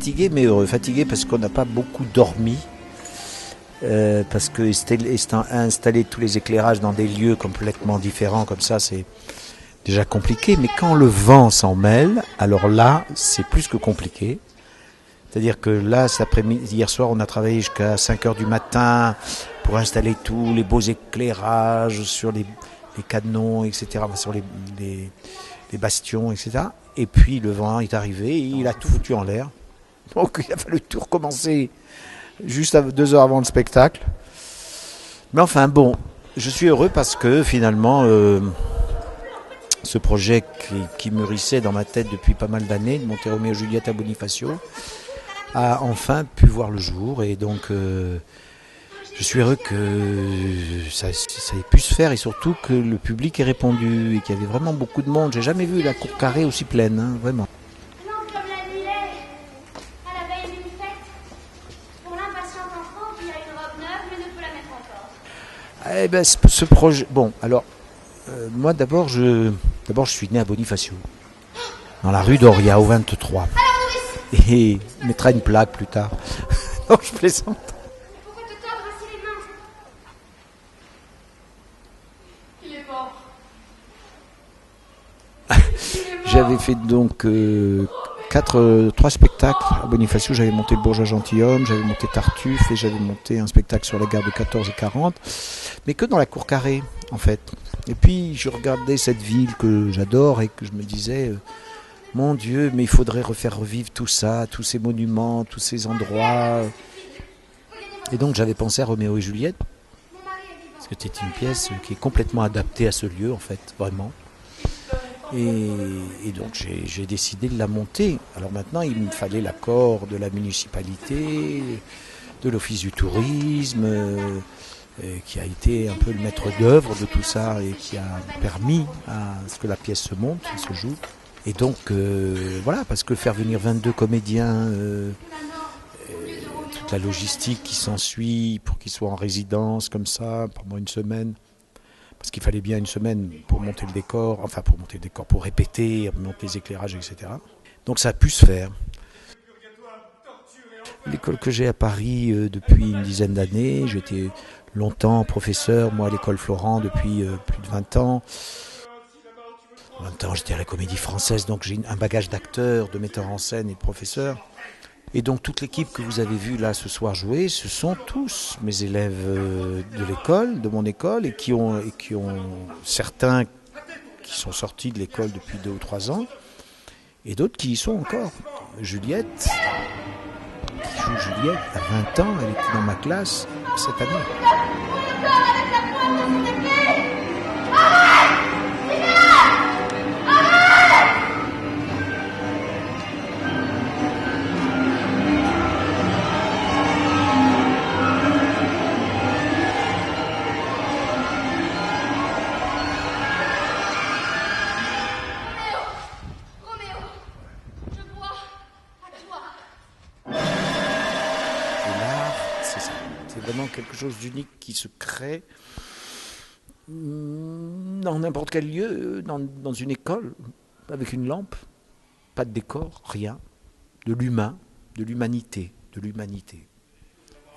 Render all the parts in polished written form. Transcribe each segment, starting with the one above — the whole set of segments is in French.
fatigué mais heureux. Fatigué parce qu'on n'a pas beaucoup dormi. Parce que installer tous les éclairages dans des lieux complètement différents comme ça, c'est déjà compliqué. Mais quand le vent s'en mêle, alors là, c'est plus que compliqué. C'est-à-dire que là, cet après-midi, hier soir, on a travaillé jusqu'à 5 heures du matin pour installer tous les beaux éclairages sur les canons, etc., sur les bastions, etc. Et puis le vent est arrivé, et il a tout foutu en l'air. Donc il a fallu tout recommencer juste 2 heures avant le spectacle. Mais enfin bon, je suis heureux parce que finalement, ce projet qui mûrissait dans ma tête depuis pas mal d'années, de monter Roméo et Juliette à Bonifacio, a enfin pu voir le jour. Et donc je suis heureux que ça ait pu se faire et surtout que le public ait répondu et qu'il y avait vraiment beaucoup de monde. J'ai jamais vu la cour carrée aussi pleine, hein, vraiment. Eh ben, ce projet. Bon, alors, moi d'abord, je suis né à Bonifacio, dans la rue d'Oria, au 23. Et il mettra une plaque plus tard. Non, je plaisante. Pourquoi te tordre ainsi les mains? Il est mort. J'avais fait donc 3 spectacles à Bonifacio. J'avais monté le Bourgeois Gentilhomme, j'avais monté Tartuffe et j'avais monté un spectacle sur la gare de 14 et 40, mais que dans la cour carrée en fait. Et puis je regardais cette ville que j'adore et que je me disais, mon Dieu, mais il faudrait refaire revivre tout ça, tous ces monuments, tous ces endroits. Et donc j'avais pensé à Roméo et Juliette, parce que c'était une pièce qui est complètement adaptée à ce lieu en fait, vraiment. Et donc j'ai décidé de la monter. Alors maintenant, il me fallait l'accord de la municipalité, de l'office du tourisme, qui a été un peu le maître d'œuvre de tout ça et qui a permis à ce que la pièce se monte, se joue. Et donc voilà, parce que faire venir 22 comédiens, toute la logistique qui s'ensuit pour qu'ils soient en résidence comme ça pendant une semaine. Parce qu'il fallait bien une semaine pour monter le décor, pour répéter, monter les éclairages, etc. Donc ça a pu se faire. L'école que j'ai à Paris depuis une dizaine d'années, j'étais longtemps professeur, moi à l'école Florent depuis plus de 20 ans. En même temps, j'étais à la Comédie Française, donc j'ai un bagage d'acteur, de metteur en scène et de professeur. Et donc toute l'équipe que vous avez vue là ce soir jouer, ce sont tous mes élèves de l'école, de mon école, et qui ont certains qui sont sortis de l'école depuis 2 ou 3 ans, et d'autres qui y sont encore. Juliette, qui joue Juliette, à 20 ans, elle était dans ma classe cette année. Quelque chose d'unique qui se crée dans n'importe quel lieu, dans une école, avec une lampe, pas de décor, rien, de l'humain, de l'humanité.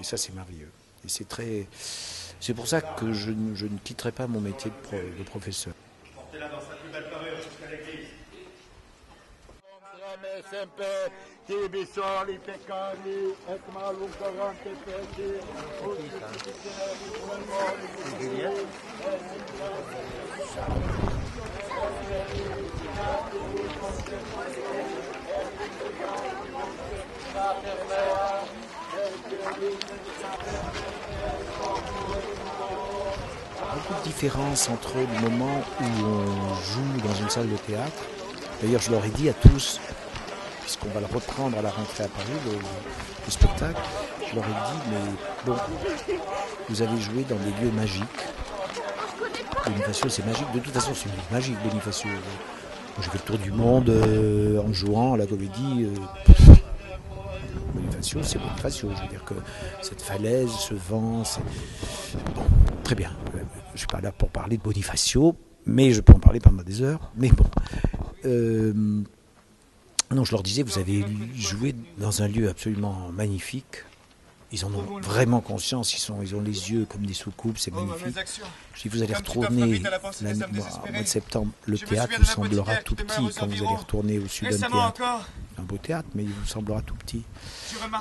Et ça, c'est merveilleux. Et c'est pour ça que je ne quitterai pas mon métier de professeur. Portez-la dans sa plus belle parure jusqu'à l'église. Beaucoup de différence entre le moment où on joue dans une salle de théâtre. D'ailleurs, je leur ai dit à tous, puisqu'on va le reprendre à la rentrée à Paris, le spectacle, je leur ai dit, mais bon, vous avez joué dans des lieux magiques. Bonifacio, c'est magique. De toute façon, c'est une ville magique, Bonifacio. Moi, j'ai fait le tour du monde en jouant à la comédie. Bonifacio, c'est Bonifacio. Je veux dire que cette falaise, ce vent, c'est... Bon, très bien. Je ne suis pas là pour parler de Bonifacio, mais je peux en parler pendant des heures. Mais bon... Non, je leur disais, vous avez joué dans un lieu absolument magnifique. Ils en ont vraiment conscience, ils ont les yeux comme des soucoupes, c'est magnifique. Si vous allez retourner au mois de septembre, le théâtre vous semblera tout petit quand vous allez retourner au sud d'un théâtre. Un beau théâtre, mais il vous semblera tout petit.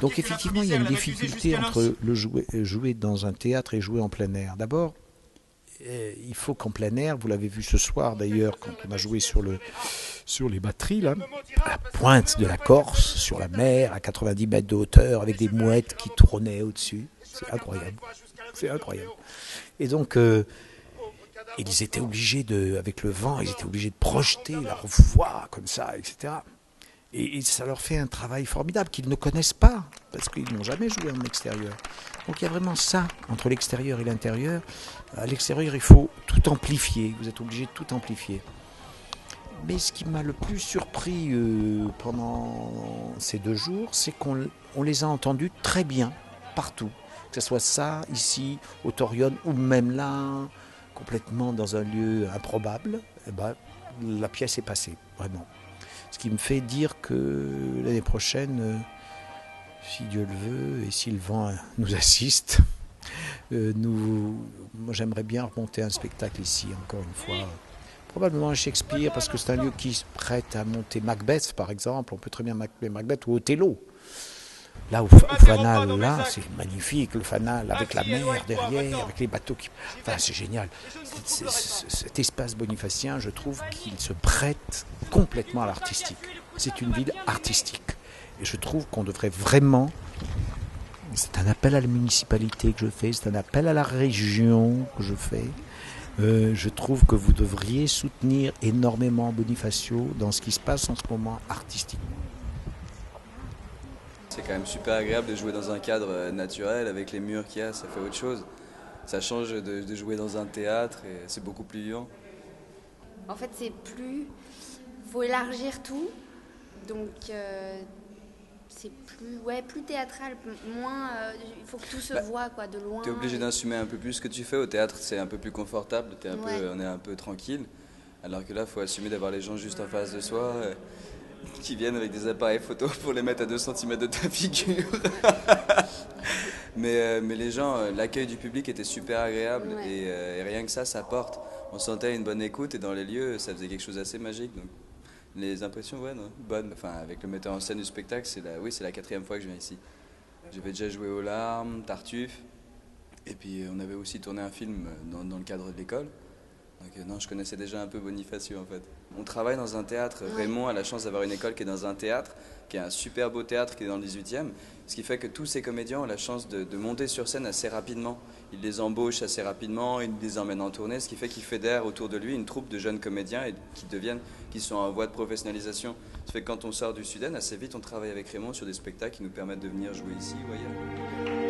Donc effectivement, il y a une difficulté entre jouer dans un théâtre et jouer en plein air. D'abord, il faut qu'en plein air, vous l'avez vu ce soir d'ailleurs, quand on a joué sur les batteries, là, à la pointe de la Corse, sur la mer, à 90 mètres de hauteur, avec des mouettes qui tournaient au-dessus. C'est incroyable. C'est incroyable. Et donc, ils étaient obligés avec le vent, ils étaient obligés de projeter leur voix comme ça, etc. Et ça leur fait un travail formidable qu'ils ne connaissent pas, parce qu'ils n'ont jamais joué en extérieur. Donc il y a vraiment ça, entre l'extérieur et l'intérieur. À l'extérieur, il faut tout amplifier, vous êtes obligé de tout amplifier. Mais ce qui m'a le plus surpris pendant ces 2 jours, c'est qu'on les a entendus très bien, partout. Que ce soit ça, ici, au Torion, ou même là, complètement dans un lieu improbable, eh ben, la pièce est passée, vraiment. Ce qui me fait dire que l'année prochaine, si Dieu le veut et si le vent nous assiste, moi j'aimerais bien remonter un spectacle ici, encore une fois. Probablement à Shakespeare, parce que c'est un lieu qui se prête à monter Macbeth, par exemple. On peut très bien monter Macbeth ou Othello. Là, au Fanal, là, c'est magnifique, le Fanal, avec la mer derrière, avec les bateaux qui... Enfin, c'est génial. Cet espace bonifacien, je trouve qu'il se prête complètement à l'artistique. C'est une ville artistique. Et je trouve qu'on devrait vraiment... C'est un appel à la municipalité que je fais, c'est un appel à la région que je fais. Je trouve que vous devriez soutenir énormément Bonifacio dans ce qui se passe en ce moment artistiquement. C'est quand même super agréable de jouer dans un cadre naturel avec les murs qu'il y a, ça fait autre chose. Ça change de jouer dans un théâtre et c'est beaucoup plus vivant. En fait, faut élargir tout, donc c'est plus théâtral, moins. Il faut que tout se voit quoi, de loin. Tu es obligé d'assumer un peu plus ce que tu fais. Au théâtre, c'est un peu plus confortable, on est un peu tranquille. Alors que là, il faut assumer d'avoir les gens juste en face de soi. Qui viennent avec des appareils photo pour les mettre à 2 cm de ta figure. mais les gens, l'accueil du public était super agréable et rien que ça porte. On sentait une bonne écoute et dans les lieux, ça faisait quelque chose d'assez magique. Donc, les impressions, bonnes. Enfin, avec le metteur en scène du spectacle, c'est la 4e fois que je viens ici. J'avais déjà joué aux Larmes, Tartuffe, et puis on avait aussi tourné un film dans le cadre de l'école. Donc non, je connaissais déjà un peu Bonifacio en fait. On travaille dans un théâtre. Raymond a la chance d'avoir une école qui est dans un théâtre, qui est un super beau théâtre qui est dans le 18e. Ce qui fait que tous ces comédiens ont la chance de monter sur scène assez rapidement. Il les embauche assez rapidement, il les emmène en tournée, ce qui fait qu'il fédère autour de lui une troupe de jeunes comédiens et qui sont en voie de professionnalisation. Ce qui fait que quand on sort du Sud-End, assez vite on travaille avec Raymond sur des spectacles qui nous permettent de venir jouer ici ou ailleurs.